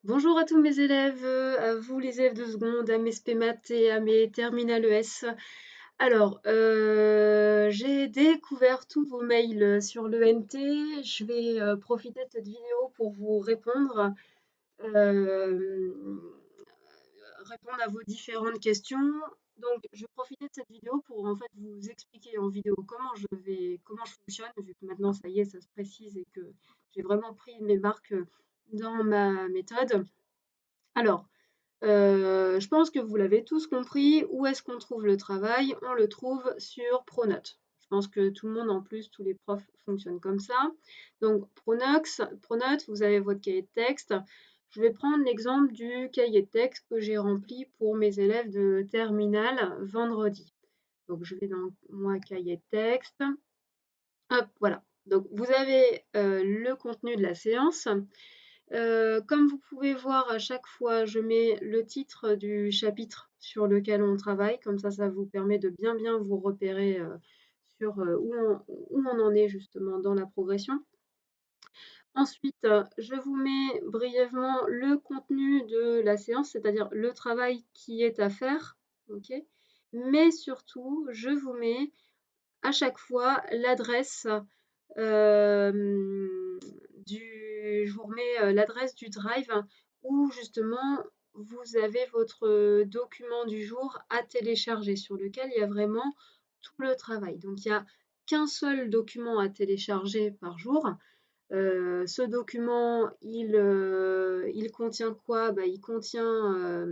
Bonjour à tous mes élèves, à vous les élèves de seconde, à mes spé maths et à mes terminales ES. Alors, j'ai découvert tous vos mails sur l'ENT. Je vais profiter de cette vidéo pour vous répondre à vos différentes questions. Donc, je vais profiter de cette vidéo pour en fait vous expliquer en vidéo comment je fonctionne, vu que maintenant ça y est, ça se précise et que j'ai vraiment pris mes marques dans ma méthode. Alors, je pense que vous l'avez tous compris. Où est-ce qu'on trouve le travail? On le trouve sur Pronote. Je pense que tout le monde, en plus, tous les profs fonctionnent comme ça. Donc Pronote, vous avez votre cahier de texte. Je vais prendre l'exemple du cahier de texte que j'ai rempli pour mes élèves de terminale vendredi. Donc je vais dans mon cahier de texte. Hop, voilà. Donc vous avez le contenu de la séance. Comme vous pouvez voir, à chaque fois, je mets le titre du chapitre sur lequel on travaille. Comme ça vous permet de bien vous repérer sur où on en est justement dans la progression. Ensuite, je vous mets brièvement le contenu de la séance, c'est-à-dire le travail qui est à faire. Ok. Mais surtout, je vous mets à chaque fois l'adresse je vous remets l'adresse du drive où justement vous avez votre document du jour à télécharger sur lequel il y a vraiment tout le travail. Donc il n'y a qu'un seul document à télécharger par jour. Ce document, il contient quoi? Bah, il contient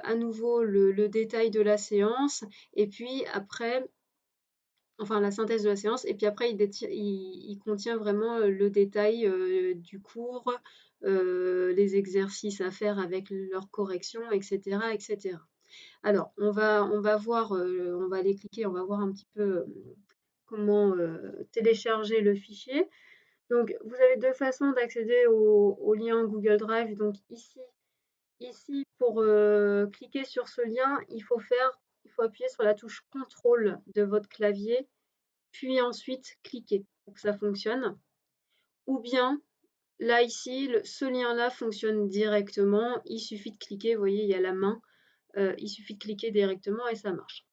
à nouveau le détail de la séance et puis après, enfin la synthèse de la séance, et puis après il contient vraiment le détail du cours, les exercices à faire avec leurs corrections, etc., etc. Alors, on va voir, on va aller cliquer, on va voir un petit peu comment télécharger le fichier. Donc, vous avez deux façons d'accéder au lien Google Drive. Donc ici pour cliquer sur ce lien, il faut appuyer sur la touche contrôle de votre clavier puis ensuite cliquer pour que ça fonctionne. Ou bien, là ici, ce lien-là fonctionne directement. Il suffit de cliquer, vous voyez, il y a la main. Il suffit de cliquer directement et ça marche.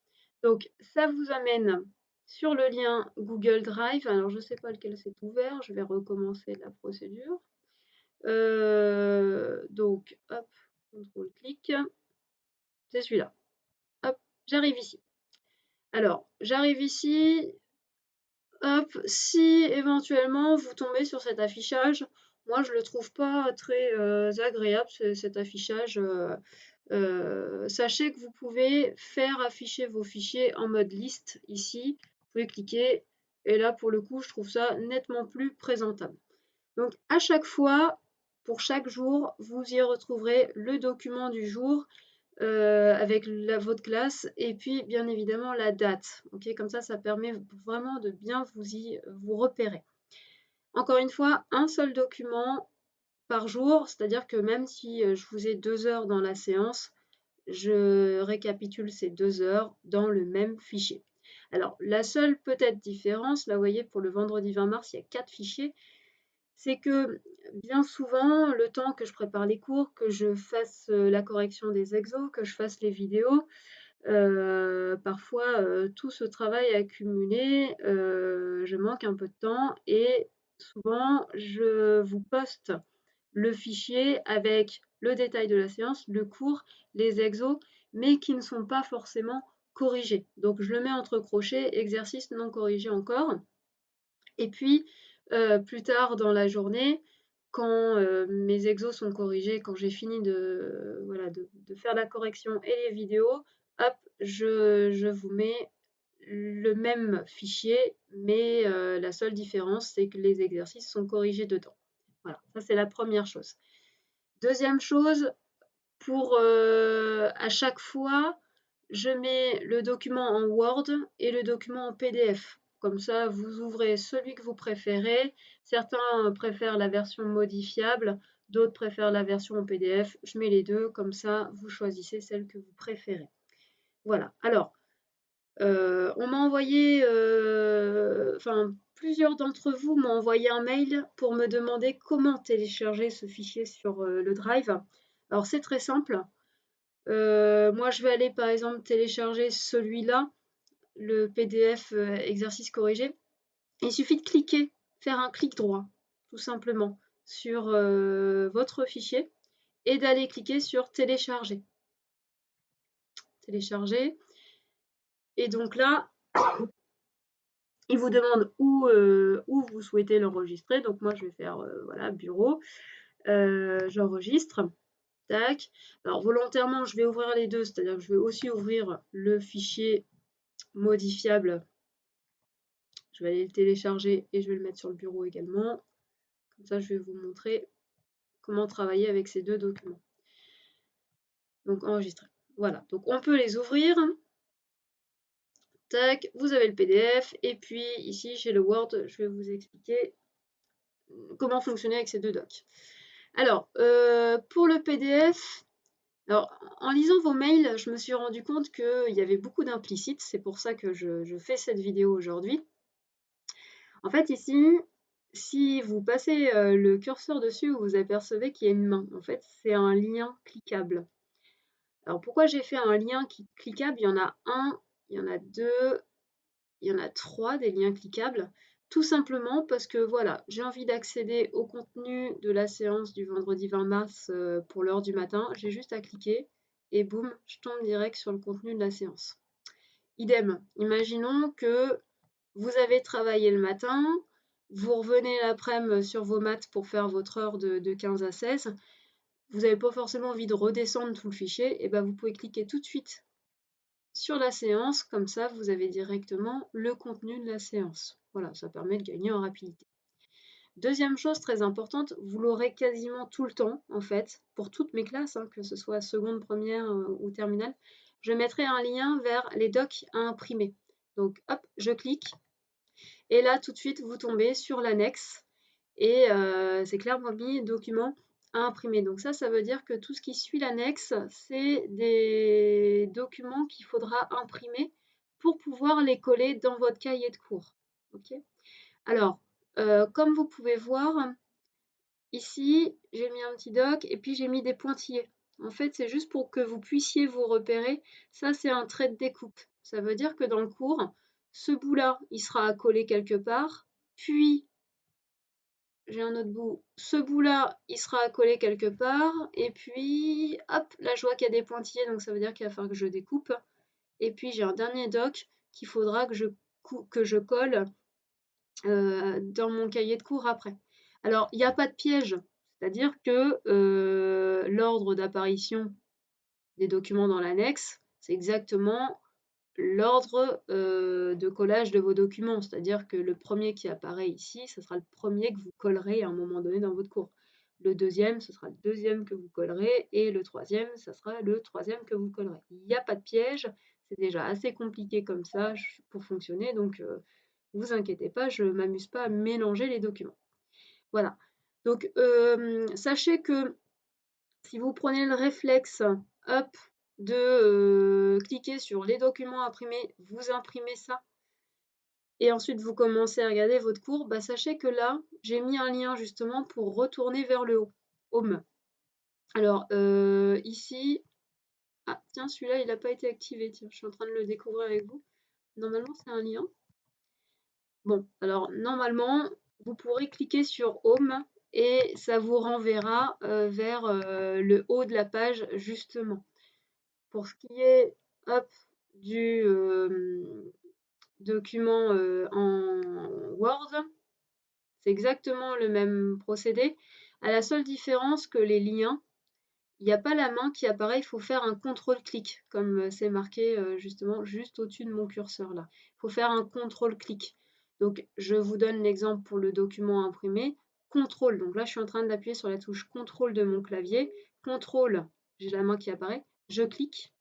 Donc, ça vous amène sur le lien Google Drive. Alors, je ne sais pas lequel c'est ouvert. Je vais recommencer la procédure. Donc, hop, contrôle-clic. C'est celui-là. Hop, j'arrive ici. Alors, j'arrive ici. Hop, si éventuellement vous tombez sur cet affichage, moi je le trouve pas très agréable cet affichage. Sachez que vous pouvez faire afficher vos fichiers en mode liste ici. Vous pouvez cliquer et là pour le coup je trouve ça nettement plus présentable. Donc à chaque fois, pour chaque jour, vous y retrouverez le document du jour avec votre classe et puis bien évidemment la date. Ok, comme ça permet vraiment de bien vous repérer. Encore une fois, un seul document par jour, c'est-à-dire que même si je vous ai 2 heures dans la séance, je récapitule ces 2 heures dans le même fichier. Alors, la seule peut-être différence, là vous voyez, pour le vendredi 20 mars, il y a 4 fichiers, c'est que bien souvent, le temps que je prépare les cours, que je fasse la correction des exos, que je fasse les vidéos, parfois tout ce travail accumulé, je manque un peu de temps et souvent je vous poste le fichier avec le détail de la séance, le cours, les exos, mais qui ne sont pas forcément corrigés. Donc je le mets entre crochets, exercice non corrigé encore. Et puis, plus tard dans la journée, quand mes exos sont corrigés, quand j'ai fini voilà, de faire la correction et les vidéos, hop, je vous mets le même fichier, mais la seule différence, c'est que les exercices sont corrigés dedans. Voilà, ça c'est la première chose. Deuxième chose, pour à chaque fois, je mets le document en Word et le document en PDF. Comme ça, vous ouvrez celui que vous préférez. Certains préfèrent la version modifiable, d'autres préfèrent la version en PDF. Je mets les deux, comme ça, vous choisissez celle que vous préférez. Voilà. Alors, on m'a envoyé, plusieurs d'entre vous m'ont envoyé un mail pour me demander comment télécharger ce fichier sur le Drive. Alors c'est très simple. Moi je vais aller par exemple télécharger celui-là, le PDF exercice corrigé. Il suffit de cliquer, faire un clic droit, tout simplement, sur votre fichier et d'aller cliquer sur télécharger. Télécharger. Et donc là, il vous demande où vous souhaitez l'enregistrer. Donc moi, je vais faire voilà, bureau. J'enregistre. Tac. Alors volontairement, je vais ouvrir les deux, c'est-à-dire que je vais aussi ouvrir le fichier modifiable. Je vais aller le télécharger et je vais le mettre sur le bureau également. Comme ça, je vais vous montrer comment travailler avec ces deux documents. Donc enregistrer. Voilà. Donc on peut les ouvrir. Tac. Vous avez le PDF. Et puis ici, j'ai le Word. Je vais vous expliquer comment fonctionner avec ces deux docs. Alors, pour le PDF, alors, en lisant vos mails, je me suis rendu compte qu'il y avait beaucoup d'implicites. C'est pour ça que je fais cette vidéo aujourd'hui. En fait, ici, si vous passez le curseur dessus, vous apercevez qu'il y a une main. En fait, c'est un lien cliquable. Alors, pourquoi j'ai fait un lien cliquable? Il y en a un, il y en a deux, il y en a trois des liens cliquables. Tout simplement parce que voilà, j'ai envie d'accéder au contenu de la séance du vendredi 20 mars pour l'heure du matin. J'ai juste à cliquer et boum, je tombe direct sur le contenu de la séance. Idem, imaginons que vous avez travaillé le matin, vous revenez l'après-midi sur vos maths pour faire votre heure de 15 à 16, vous n'avez pas forcément envie de redescendre tout le fichier, et bien vous pouvez cliquer tout de suite sur la séance, comme ça vous avez directement le contenu de la séance. Voilà, ça permet de gagner en rapidité. Deuxième chose très importante, vous l'aurez quasiment tout le temps, en fait, pour toutes mes classes, hein, que ce soit seconde, première ou terminale, je mettrai un lien vers les docs à imprimer. Donc hop, je clique, et là tout de suite vous tombez sur l'annexe, et c'est clairement mis document à imprimer. Donc ça veut dire que tout ce qui suit l'annexe, c'est des documents qu'il faudra imprimer pour pouvoir les coller dans votre cahier de cours. Okay. Alors, comme vous pouvez voir, ici, j'ai mis un petit doc et puis j'ai mis des pointillés. En fait, c'est juste pour que vous puissiez vous repérer. Ça, c'est un trait de découpe. Ça veut dire que dans le cours, ce bout-là, il sera à coller quelque part, puis j'ai un autre bout. Ce bout-là, il sera à coller quelque part. Et puis, hop, là, je vois qu'il y a des pointillés, donc ça veut dire qu'il va falloir que je découpe. Et puis, j'ai un dernier doc qu'il faudra que je colle dans mon cahier de cours après. Alors, il n'y a pas de piège. C'est-à-dire que l'ordre d'apparition des documents dans l'annexe, c'est exactement l'ordre de collage de vos documents, c'est-à-dire que le premier qui apparaît ici, ce sera le premier que vous collerez à un moment donné dans votre cours. Le deuxième, ce sera le deuxième que vous collerez, et le troisième, ce sera le troisième que vous collerez. Il n'y a pas de piège, c'est déjà assez compliqué comme ça pour fonctionner, donc vous inquiétez pas, je ne m'amuse pas à mélanger les documents. Voilà. Donc sachez que si vous prenez le réflexe, hop, de cliquer sur les documents imprimés, vous imprimez ça, et ensuite vous commencez à regarder votre cours, bah sachez que là, j'ai mis un lien justement pour retourner vers le haut, Home. Alors ici, ah tiens, celui-là il n'a pas été activé, tiens, je suis en train de le découvrir avec vous. Normalement c'est un lien. Bon, alors normalement, vous pourrez cliquer sur Home et ça vous renverra vers le haut de la page justement. Pour ce qui est hop, du document en Word, c'est exactement le même procédé, à la seule différence que les liens, il n'y a pas la main qui apparaît, il faut faire un contrôle-clic, comme c'est marqué justement juste au-dessus de mon curseur là. Il faut faire un contrôle-clic. Donc je vous donne l'exemple pour le document imprimé. Contrôle, donc là je suis en train d'appuyer sur la touche contrôle de mon clavier. Contrôle, j'ai la main qui apparaît, je clique.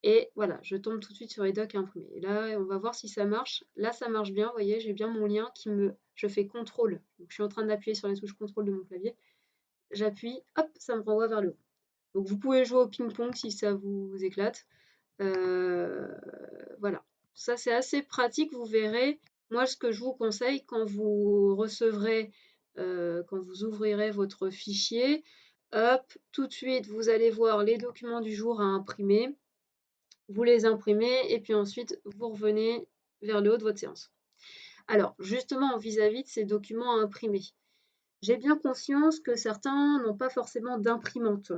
Et voilà, je tombe tout de suite sur les docs imprimés. Et là, on va voir si ça marche. Là, ça marche bien. Vous voyez, j'ai bien mon lien qui me... Je fais contrôle. Donc, je suis en train d'appuyer sur la touche contrôle de mon clavier. J'appuie, hop, ça me renvoie vers le haut. Donc, vous pouvez jouer au ping-pong si ça vous éclate. Voilà. Ça, c'est assez pratique. Vous verrez, moi, ce que je vous conseille quand vous recevrez, quand vous ouvrirez votre fichier, hop, tout de suite, vous allez voir les documents du jour à imprimer. Vous les imprimez et puis ensuite, vous revenez vers le haut de votre séance. Alors, justement, vis-à-vis de ces documents à imprimer, j'ai bien conscience que certains n'ont pas forcément d'imprimante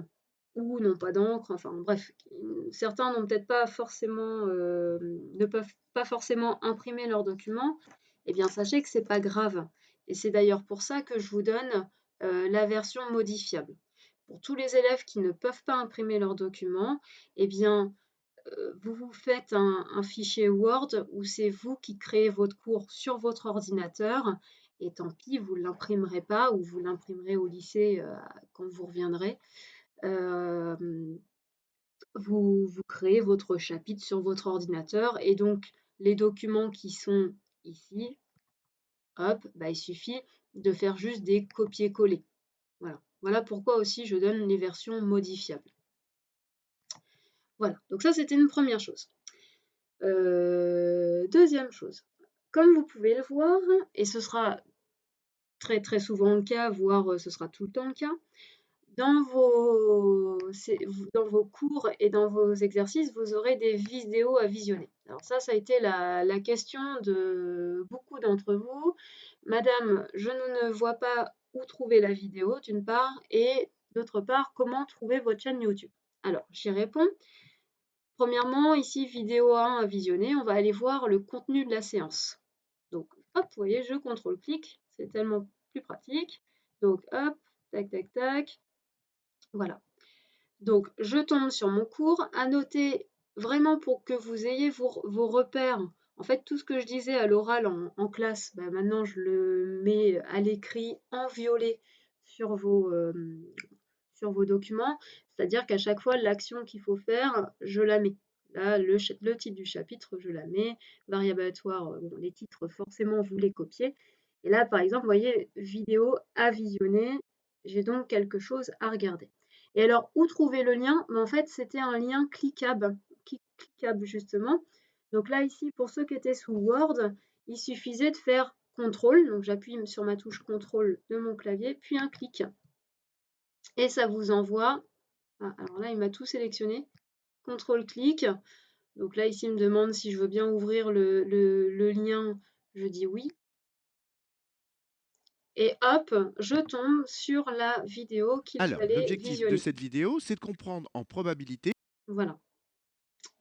ou n'ont pas d'encre, enfin bref, certains n'ont peut-être pas forcément, ne peuvent pas forcément imprimer leurs documents. Eh bien, sachez que c'est pas grave. Et c'est d'ailleurs pour ça que je vous donne la version modifiable. Pour tous les élèves qui ne peuvent pas imprimer leurs documents, eh bien, vous vous faites un fichier Word où c'est vous qui créez votre cours sur votre ordinateur et tant pis, vous ne l'imprimerez pas ou vous l'imprimerez au lycée quand vous reviendrez. Euh, vous créez votre chapitre sur votre ordinateur et donc les documents qui sont ici, hop, bah, il suffit de faire juste des copier-coller. Voilà. Voilà pourquoi aussi je donne les versions modifiables. Voilà, donc ça c'était une première chose. Deuxième chose, comme vous pouvez le voir, et ce sera très très souvent le cas, voire ce sera tout le temps le cas, dans vos cours et dans vos exercices, vous aurez des vidéos à visionner. Alors ça a été la question de beaucoup d'entre vous. Madame, je ne vois pas où trouver la vidéo, d'une part, et d'autre part, comment trouver votre chaîne YouTube. Alors, j'y réponds. Premièrement, ici, vidéo 1 à visionner, on va aller voir le contenu de la séance. Donc, hop, vous voyez, je contrôle-clic, c'est tellement plus pratique. Donc, hop, tac, tac, tac, voilà. Donc, je tombe sur mon cours. À noter, vraiment pour que vous ayez vos repères. En fait, tout ce que je disais à l'oral en classe, bah, maintenant, je le mets à l'écrit en violet sur sur vos documents. C'est-à-dire qu'à chaque fois, l'action qu'il faut faire, je la mets. Là, le titre du chapitre, je la mets. Variable aléatoire, bon, les titres, forcément, vous les copiez. Et là, par exemple, vous voyez, vidéo à visionner. J'ai donc quelque chose à regarder. Et alors, où trouver le lien? En fait, c'était un lien cliquable justement. Donc là, ici, pour ceux qui étaient sous Word, il suffisait de faire CTRL, donc j'appuie sur ma touche CTRL de mon clavier, puis un clic. Et ça vous envoie, alors là, il m'a tout sélectionné, CTRL-clic. Donc là, ici, il me demande si je veux bien ouvrir le lien, je dis oui. Et hop, je tombe sur la vidéo qu'il Alors, fallait l'objectif de visionner. cette vidéo, c'est de comprendre en probabilité. Voilà.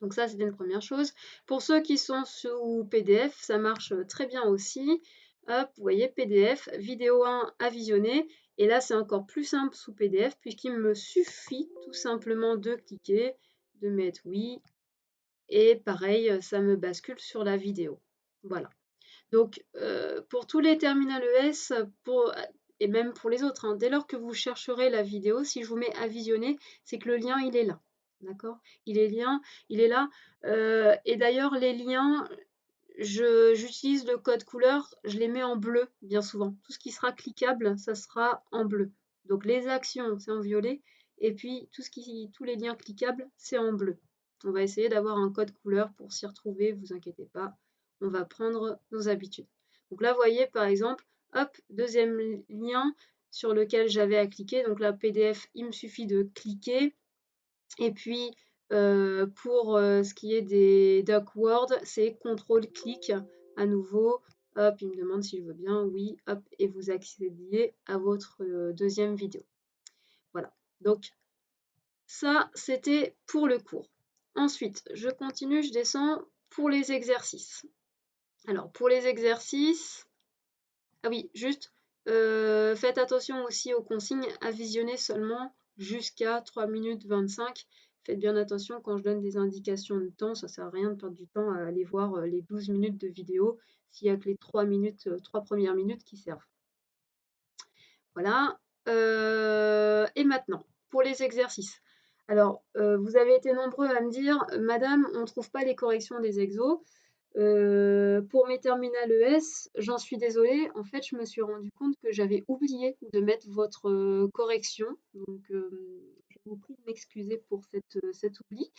Donc ça, c'était une première chose. Pour ceux qui sont sous PDF, ça marche très bien aussi. Hop, vous voyez, PDF, vidéo 1 à visionner. Et là, c'est encore plus simple sous PDF puisqu'il me suffit tout simplement de cliquer, de mettre oui. Et pareil, ça me bascule sur la vidéo. Voilà. Donc, pour tous les terminales ES, et même pour les autres, hein, dès lors que vous chercherez la vidéo, si je vous mets à visionner, c'est que le lien, il est là. D'accord? Il est là. Et d'ailleurs, les liens, j'utilise le code couleur, je les mets en bleu bien souvent. Tout ce qui sera cliquable, ça sera en bleu. Donc les actions, c'est en violet. Et puis tous les liens cliquables, c'est en bleu. On va essayer d'avoir un code couleur pour s'y retrouver, vous inquiétez pas. On va prendre nos habitudes. Donc là, vous voyez par exemple, hop, deuxième lien sur lequel j'avais à cliquer. Donc là, PDF, il me suffit de cliquer. Et puis, pour ce qui est des DocWord, c'est CTRL-clic à nouveau. Hop, il me demande si je veux bien, oui, hop, et vous accédiez à votre deuxième vidéo. Voilà. Donc, ça, c'était pour le cours. Ensuite, je continue, je descends pour les exercices. Alors, pour les exercices, ah oui, juste, faites attention aussi aux consignes à visionner seulement jusqu'à 3 minutes 25. Faites bien attention quand je donne des indications de temps, ça sert à rien de perdre du temps à aller voir les 12 minutes de vidéo s'il n'y a que les 3 premières minutes qui servent. Voilà. Et maintenant, pour les exercices. Alors, vous avez été nombreux à me dire, Madame, on ne trouve pas les corrections des exos. Pour mes terminales ES, j'en suis désolée. En fait, je me suis rendu compte que j'avais oublié de mettre votre correction. Donc, je vous prie de m'excuser pour cet oubli.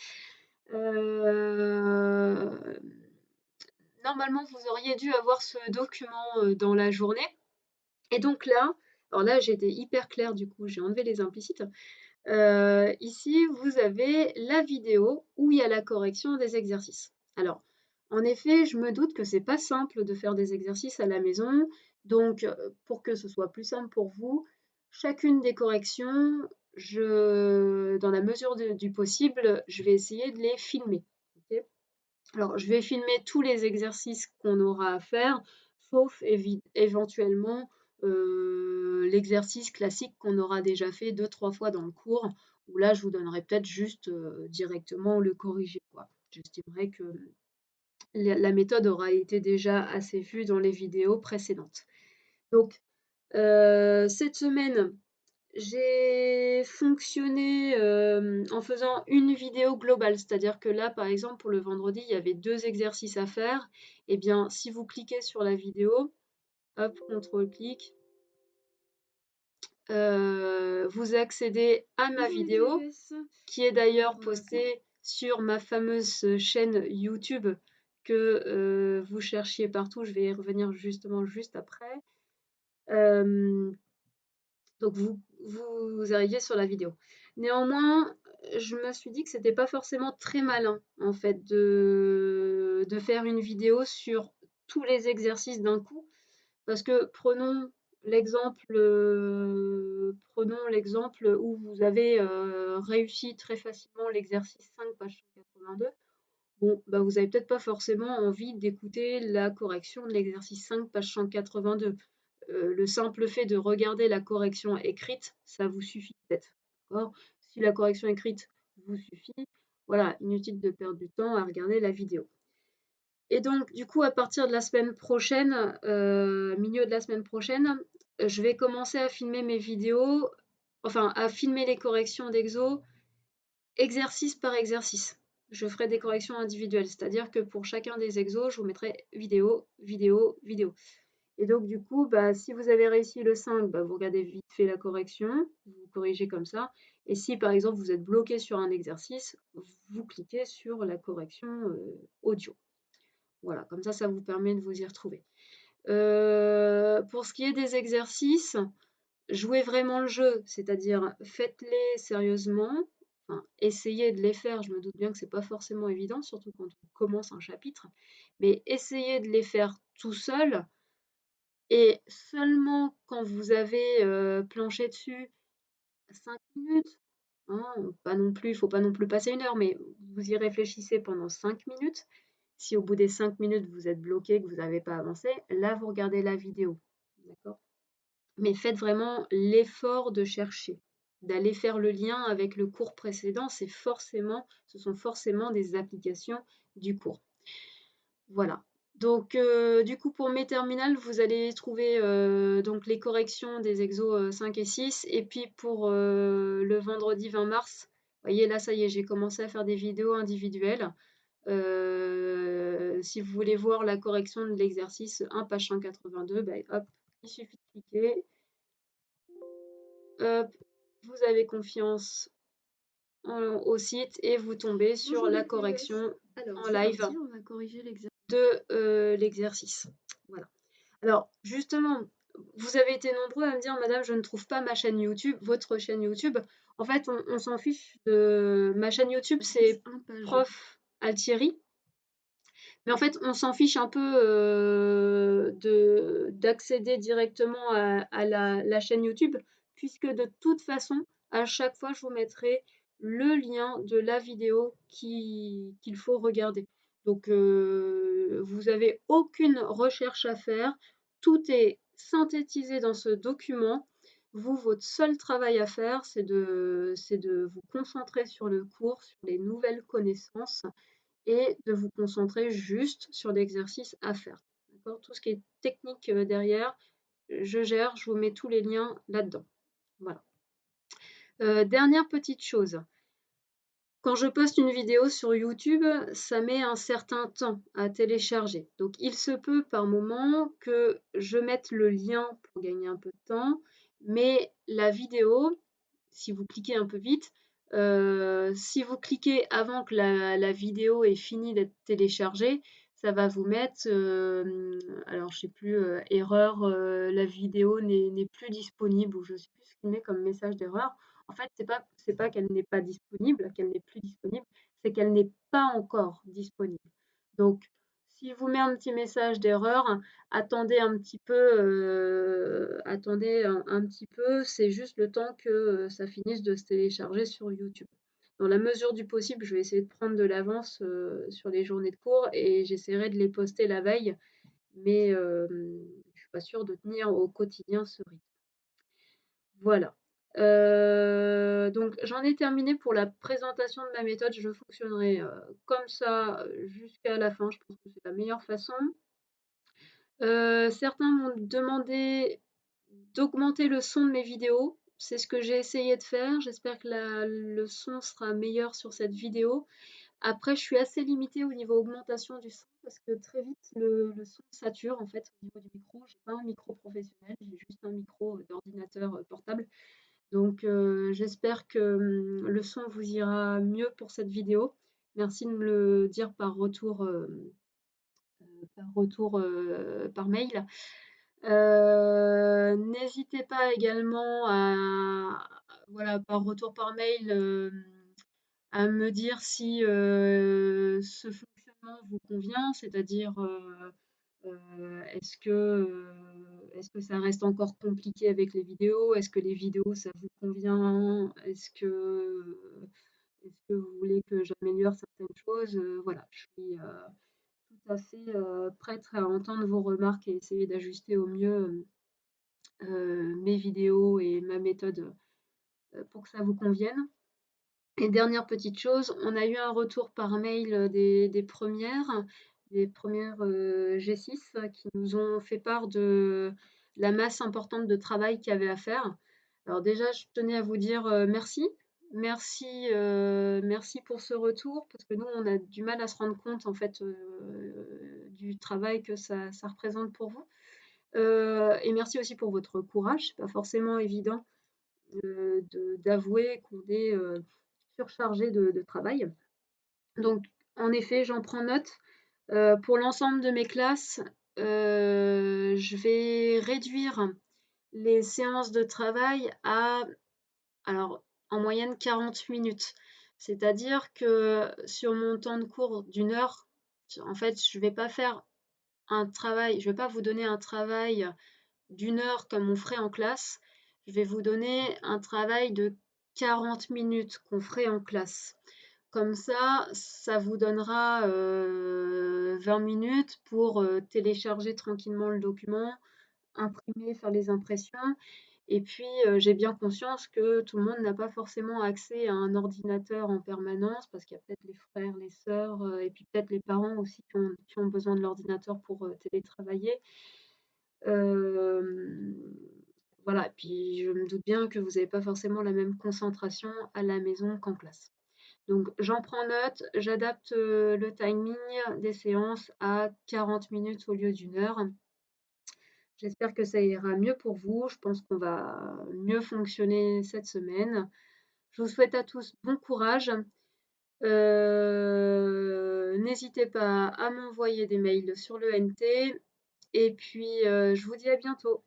normalement, vous auriez dû avoir ce document dans la journée. Et donc là, alors là, j'ai été hyper claire, du coup, j'ai enlevé les implicites. Ici, vous avez la vidéo où il y a la correction des exercices. Alors, en effet, je me doute que c'est pas simple de faire des exercices à la maison. Donc, pour que ce soit plus simple pour vous, chacune des corrections, dans la mesure du possible, je vais essayer de les filmer. Ok. Alors, je vais filmer tous les exercices qu'on aura à faire, sauf éventuellement l'exercice classique qu'on aura déjà fait 2-3 fois dans le cours, où là, je vous donnerai peut-être juste directement le corriger, quoi. J'estimerai que la méthode aura été déjà assez vue dans les vidéos précédentes. Donc, cette semaine, j'ai fonctionné en faisant une vidéo globale, c'est-à-dire que là, par exemple, pour le vendredi, il y avait 2 exercices à faire. Eh bien, si vous cliquez sur la vidéo, hop, contrôle-clic, vous accédez à ma vidéo, qui est d'ailleurs postée sur ma fameuse chaîne YouTube que vous cherchiez partout. Je vais y revenir justement juste après. Donc vous arriviez sur la vidéo. Néanmoins, je me suis dit que c'était pas forcément très malin, en fait, de faire une vidéo sur tous les exercices d'un coup. Parce que prenons l'exemple où vous avez réussi très facilement l'exercice 5, page 182. Bon, bah vous avez peut-être pas forcément envie d'écouter la correction de l'exercice 5, page 182. Le simple fait de regarder la correction écrite, ça vous suffit peut-être. D'accord. Si la correction écrite vous suffit, voilà, inutile de perdre du temps à regarder la vidéo. Et donc, du coup, à partir de la semaine prochaine, milieu de la semaine prochaine, je vais commencer à filmer mes vidéos, enfin, à filmer les corrections d'exo, exercice par exercice. Je ferai des corrections individuelles, c'est-à-dire que pour chacun des exos, je vous mettrai vidéo, vidéo, vidéo. Et donc, du coup, bah, si vous avez réussi le 5, bah, vous regardez vite fait la correction, vous corrigez comme ça. Et si, par exemple, vous êtes bloqué sur un exercice, vous cliquez sur la correction audio. Voilà, comme ça vous permet de vous y retrouver. Pour ce qui est des exercices, jouez vraiment le jeu, c'est-à-dire faites-les sérieusement, enfin, essayez de les faire. Je me doute bien que c'est pas forcément évident, surtout quand on commence un chapitre, mais essayez de les faire tout seul. Et seulement quand vous avez planché dessus 5 minutes, hein, pas non plus, il ne faut pas non plus passer une heure, mais vous y réfléchissez pendant 5 minutes. Si au bout des 5 minutes vous êtes bloqué, que vous n'avez pas avancé, là vous regardez la vidéo. D'accord. Mais faites vraiment l'effort de chercher, d'aller faire le lien avec le cours précédent. Ce sont forcément des applications du cours. Voilà. Donc, du coup, pour mes terminales, vous allez trouver donc les corrections des exos 5 et 6. Et puis pour le vendredi 20 mars, vous voyez, là, ça y est, j'ai commencé à faire des vidéos individuelles. Si vous voulez voir la correction de l'exercice 1, page 182, ben, hop, il suffit de cliquer. Hop, vous avez confiance au site et vous tombez sur la correction en live On va corriger l'exercice. de l'exercice. Voilà. Alors, justement, vous avez été nombreux à me dire, Madame, je ne trouve pas ma chaîne YouTube, votre chaîne YouTube. En fait, on s'en fiche de ma chaîne YouTube, c'est Prof Altieri. Mais en fait, on s'en fiche un peu d'accéder directement à la chaîne YouTube, puisque de toute façon, à chaque fois, je vous mettrai le lien de la vidéo qu'il faut regarder. Donc, vous n'avez aucune recherche à faire. Tout est synthétisé dans ce document. Vous, votre seul travail à faire, c'est de vous concentrer sur le cours, sur les nouvelles connaissances et de vous concentrer juste sur l'exercice à faire. D'accord. Tout ce qui est technique derrière, je gère, je vous mets tous les liens là-dedans. Voilà. Dernière petite chose. Quand je poste une vidéo sur YouTube, ça met un certain temps à télécharger. Donc il se peut par moment que je mette le lien pour gagner un peu de temps, mais la vidéo, si vous cliquez un peu vite, si vous cliquez avant que la vidéo ait fini d'être téléchargée, ça va vous mettre, alors je sais plus, erreur, la vidéo n'est plus disponible ou je sais plus ce qu'il met comme message d'erreur. En fait, c'est pas qu'elle n'est pas disponible, qu'elle n'est plus disponible, c'est qu'elle n'est pas encore disponible. Donc s'il vous met un petit message d'erreur, attendez un petit peu, attendez un petit peu, c'est juste le temps que, ça finisse de se télécharger sur YouTube. Dans la mesure du possible, je vais essayer de prendre de l'avance, sur les journées de cours et j'essaierai de les poster la veille, mais je suis pas sûre de tenir au quotidien ce rythme. Voilà. Donc j'en ai terminé pour la présentation de ma méthode. Je fonctionnerai, comme ça, jusqu'à la fin. Je pense que c'est la meilleure façon. Certains m'ont demandé d'augmenter le son de mes vidéos. C'est ce que j'ai essayé de faire. J'espère que le son sera meilleur sur cette vidéo. Après, je suis assez limitée au niveau augmentation du son parce que très vite le son sature en fait au niveau du micro. J'ai pas un micro professionnel, j'ai juste un micro d'ordinateur portable. Donc j'espère que le son vous ira mieux pour cette vidéo. Merci de me le dire par mail. N'hésitez pas également à, voilà, par retour par mail, à me dire si ce fonctionnement vous convient, c'est-à-dire est-ce que ça reste encore compliqué avec les vidéos? Est-ce que les vidéos ça vous convient? Est-ce que vous voulez que j'améliore certaines choses? Voilà, je suis tout à fait prête à entendre vos remarques et essayer d'ajuster au mieux mes vidéos et ma méthode pour que ça vous convienne. Et dernière petite chose, on a eu un retour par mail des premières G6 qui nous ont fait part de la masse importante de travail qu'il y avait à faire. Alors déjà, je tenais à vous dire merci. Merci, merci pour ce retour, parce que nous, on a du mal à se rendre compte en fait du travail que ça représente pour vous. Et merci aussi pour votre courage. C'est pas forcément évident d'avouer qu'on est surchargé de travail. Donc, en effet, j'en prends note. Pour l'ensemble de mes classes, je vais réduire les séances de travail à, alors, en moyenne 40 minutes. C'est-à-dire que sur mon temps de cours d'une heure, en fait, je vais pas faire un travail, je vais pas vous donner un travail d'une heure comme on ferait en classe. Je vais vous donner un travail de 40 minutes qu'on ferait en classe. Comme ça vous donnera 20 minutes pour télécharger tranquillement le document, imprimer, faire les impressions. Et puis, j'ai bien conscience que tout le monde n'a pas forcément accès à un ordinateur en permanence, parce qu'il y a peut-être les frères, les sœurs, et puis peut-être les parents aussi qui ont besoin de l'ordinateur pour télétravailler. Hem, voilà, et puis je me doute bien que vous n'avez pas forcément la même concentration à la maison qu'en classe. Donc j'en prends note, j'adapte, le timing des séances à 40 minutes au lieu d'une heure. J'espère que ça ira mieux pour vous. Je pense qu'on va mieux fonctionner cette semaine. Je vous souhaite à tous bon courage. N'hésitez pas à m'envoyer des mails sur le NT et puis, je vous dis à bientôt.